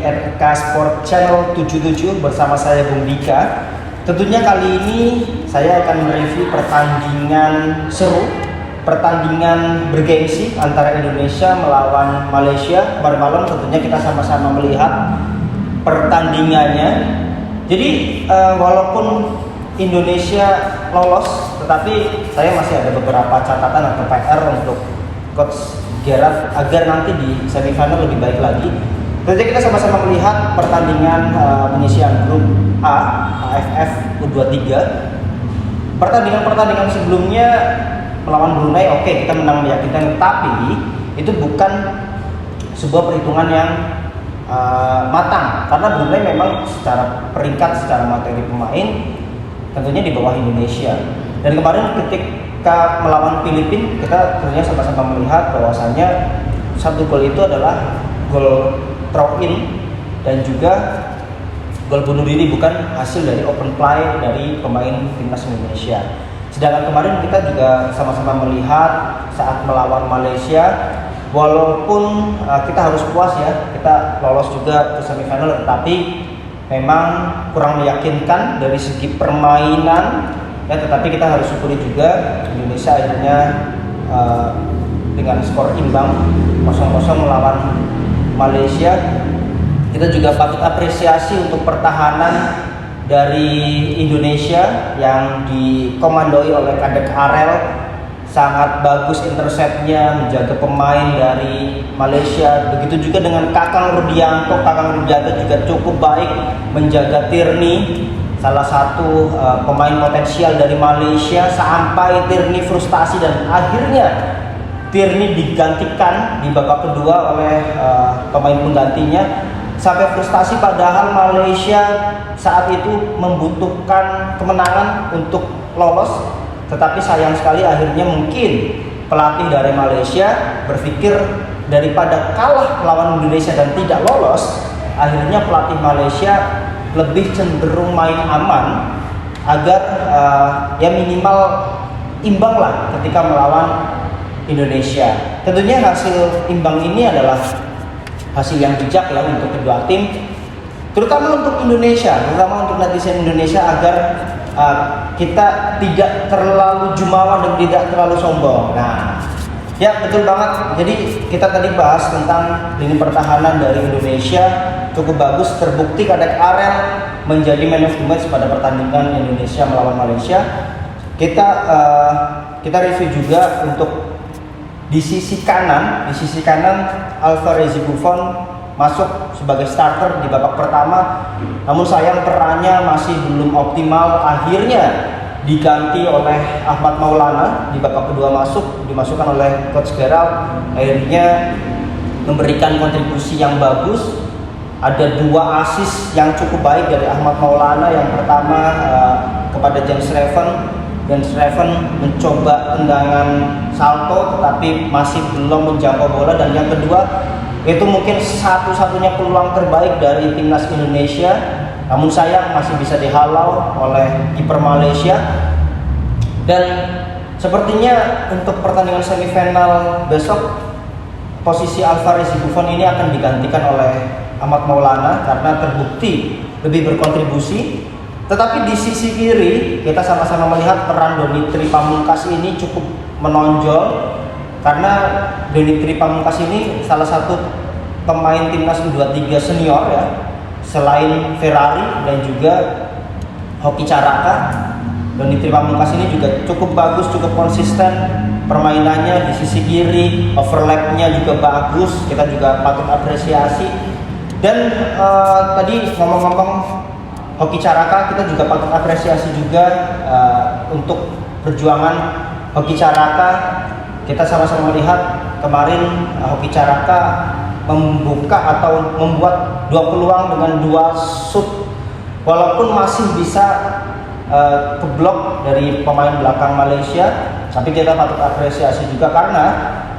RK Sport Channel 77 bersama saya Bung Dika. Tentunya kali ini saya akan mereview pertandingan seru, pertandingan bergengsi antara Indonesia melawan Malaysia. Kemarin malam tentunya kita sama-sama melihat pertandingannya. Jadi walaupun Indonesia lolos, tetapi saya masih ada beberapa catatan atau PR untuk Coach Gerard agar nanti di semifinal lebih baik lagi. Tentunya kita sama-sama melihat pertandingan penyisian grup A AFF U23. Pertandingan sebelumnya melawan Brunei, oke, kita menang meyakinkan, tapi itu bukan sebuah perhitungan yang matang, karena Brunei memang secara peringkat, secara materi pemain tentunya di bawah Indonesia. Dan kemarin ketika melawan Filipina, kita tentunya sama-sama melihat bahwasanya satu gol itu adalah gol throw in dan juga gol bunuh diri, bukan hasil dari open play dari pemain timnas Indonesia. Sedangkan kemarin kita juga sama-sama melihat saat melawan Malaysia, walaupun kita harus puas ya, kita lolos juga ke semifinal, tetapi memang kurang meyakinkan dari segi permainan ya. Tetapi kita harus syukuri juga Indonesia akhirnya dengan skor imbang 0-0 melawan Malaysia. Kita juga patut apresiasi untuk pertahanan dari Indonesia yang dikomandoi oleh Kadek Arel. Sangat bagus interceptnya, menjaga pemain dari Malaysia. Begitu juga dengan Kakang Rudianto. Kakang Rudianto juga cukup baik menjaga Tierney, salah satu pemain potensial dari Malaysia, sampai Tierney frustasi dan akhirnya Tierney digantikan di babak kedua oleh pemain penggantinya. Sampai frustasi, padahal Malaysia saat itu membutuhkan kemenangan untuk lolos. Tetapi sayang sekali akhirnya mungkin pelatih dari Malaysia berpikir daripada kalah melawan Indonesia dan tidak lolos, akhirnya pelatih Malaysia lebih cenderung main aman agar ya minimal imbang lah ketika melawan Indonesia. Tentunya hasil imbang ini adalah hasil yang bijak ya untuk kedua tim, terutama untuk Indonesia, terutama untuk netizen Indonesia, agar kita tidak terlalu jumawa dan tidak terlalu sombong. Nah, ya betul banget. Jadi kita tadi bahas tentang lini pertahanan dari Indonesia cukup bagus, terbukti Kadek Arel menjadi man of the match pada pertandingan Indonesia melawan Malaysia. Kita review juga untuk di sisi kanan Alvarez Buffon masuk sebagai starter di babak pertama, namun sayang perannya masih belum optimal. Akhirnya diganti oleh Ahmad Maulana di babak kedua, dimasukkan oleh Coach Gerald. Akhirnya memberikan kontribusi yang bagus. Ada 2 assist yang cukup baik dari Ahmad Maulana. Yang pertama kepada James Reven mencoba tendangan salto tetapi masih belum menjangkau bola, dan yang kedua itu mungkin satu-satunya peluang terbaik dari timnas Indonesia, namun sayang masih bisa dihalau oleh kiper Malaysia. Dan sepertinya untuk pertandingan semifinal besok posisi Alvarez Buffon ini akan digantikan oleh Ahmad Maulana karena terbukti lebih berkontribusi. Tetapi di sisi kiri kita sama-sama melihat peran Donitri Pamungkas ini cukup menonjol, karena Donitri Pamungkas ini salah satu pemain timnas U23 senior ya, selain Ferrari dan juga Hoki Caraka. Donitri Pamungkas ini juga cukup bagus, cukup konsisten permainannya di sisi kiri, overlapnya juga bagus, kita juga patut apresiasi. Dan tadi ngomong-ngomong Hoki Caraka, kita juga patut apresiasi juga untuk perjuangan Hoki Caraka. Kita sama-sama melihat kemarin Hoki Caraka membuka atau membuat 2 peluang dengan 2 shoot, walaupun masih bisa keblok dari pemain belakang Malaysia. Tapi kita patut apresiasi juga karena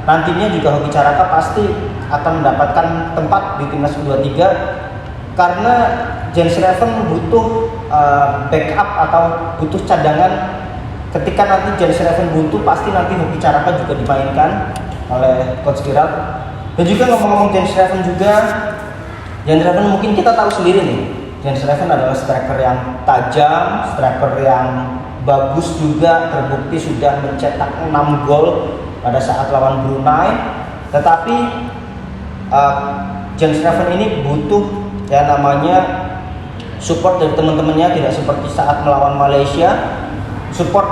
nantinya juga Hoki Caraka pasti akan mendapatkan tempat di timnas U23, karena James Reven butuh backup atau butuh cadangan. Ketika nanti James Reven buntu, pasti nanti Hoki Caraka juga dimainkan oleh Coach Gerald. Dan juga ngomong-ngomong James Reven juga, Jens Raven mungkin kita tahu sendiri nih. Jens Raven adalah striker yang tajam, striker yang bagus juga, terbukti sudah mencetak 6 gol pada saat lawan Brunei. Tetapi Jens Raven ini butuh yang namanya support dari teman-temannya, tidak seperti saat melawan Malaysia. Support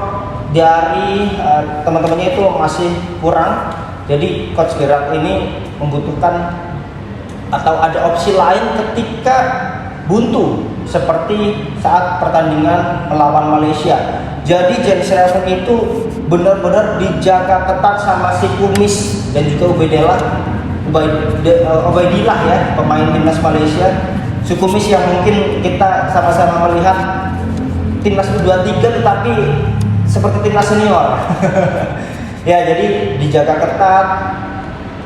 dari teman-temannya itu masih kurang. Jadi Coach Gerard ini membutuhkan atau ada opsi lain ketika buntu seperti saat pertandingan melawan Malaysia. Jadi Jens Raven itu benar-benar dijaga ketat sama si Kumis dan juga Ubaidillah ya, pemain timnas Malaysia. Si Kumis yang mungkin kita sama-sama melihat timnas U23 tetapi seperti timnas senior. Ya, jadi dijaga ketat,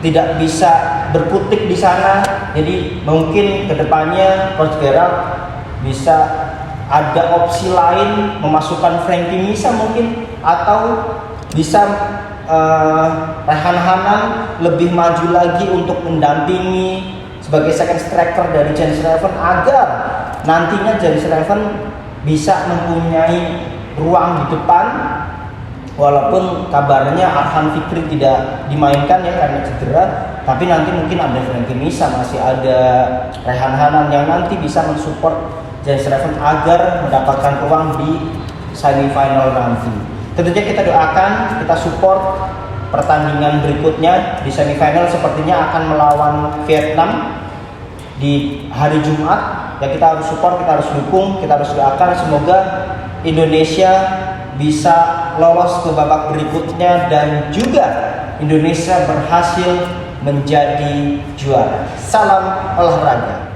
tidak bisa berkutik di sana. Jadi mungkin kedepannya Coach Gerard bisa ada opsi lain, memasukkan Frankie Misa mungkin, atau bisa Rehan Hanan lebih maju lagi untuk mendampingi sebagai second striker dari Jens Raven agar nantinya Jens Raven bisa mempunyai ruang di depan. Walaupun kabarnya Arhan Fikri tidak dimainkan ya karena cedera, tapi nanti mungkin ada Frankie Misa, masih ada Rehan Hanan yang nanti bisa mensupport Jens Raven agar mendapatkan ruang di semifinal nanti. Tentunya kita doakan, kita support pertandingan berikutnya di semifinal, sepertinya akan melawan Vietnam di hari Jumat. Ya, kita harus support, kita harus dukung, kita harus doakan semoga Indonesia bisa lolos ke babak berikutnya dan juga Indonesia berhasil menjadi juara. Salam olahraga.